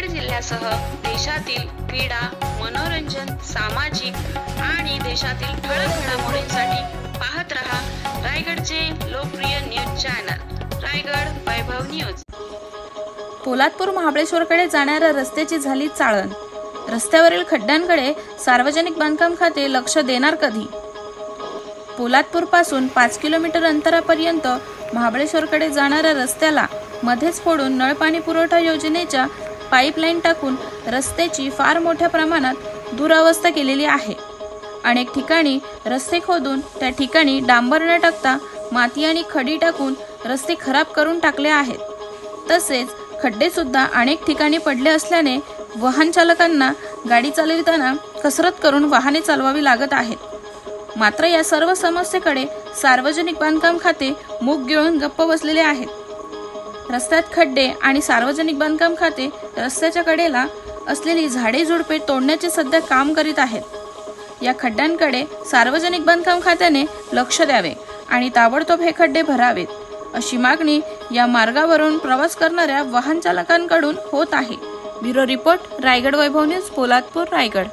रायगड जिल्ह्यासह देशातील क्रीडा, मनोरंजन, सामाजिक आणि देशातील ठळक घडामोडींसाठी पाहत रहा रायगडचे लोकप्रिय न्यूज चॅनल रायगड वैभव न्यूज। पोलादपूर महाबळेश्वरकडे जाणाऱ्या रस्त्याची झाली चाळण। रस्त्यावरील खड्ड्यांकडे सार्वजनिक बांधकाम खाते लक्ष देणार कधी? पोलादपूर पासून 5 किलोमीटर अंतरापर्यंत महाबळेश्वरकडे जाणाऱ्या रस्त्याला मध्येच फोडून नळ पाणी पुरवठा योजनेच्या पाईपलाईन टाकून रस्त्याची फार मोठ्या प्रमाणात दुरावस्था केलेली आहे। अनेक ठिकाणी रस्ते खोदून त्या ठिकाणी डांबर न टाकता माती आणि खडी टाकून रस्ते खराब करून टाकले आहेत। तसेच खड्डे सुद्धा अनेक ठिकाणी पडले असल्याने वाहन चालकांना गाडी चालविताना कसरत करून वाहने चालवावी लागत आहेत। मात्र या सर्व समस्येकडे सार्वजनिक बांधकाम खाते मूग गिळून गप्प बसलेले आहेत। रस्त्यात खड्डे आणि सार्वजनिक बांधकाम खाते रस्त्याच्या कडेला असलेली झाडे झुडपे तोडण्याचे सध्या काम करीत आहेत। या खड्ड्यांकडे सार्वजनिक बांधकाम खात्याने लक्ष द्यावे आणि ताबडतोब हे खड्डे भरावेत, अशी मागणी या मार्गावरून प्रवास करणाऱ्या वाहन चालकांकडून होत आहे। ब्युरो रिपोर्ट, रायगड वैभव न्यूज, पोलादपूर, रायगड।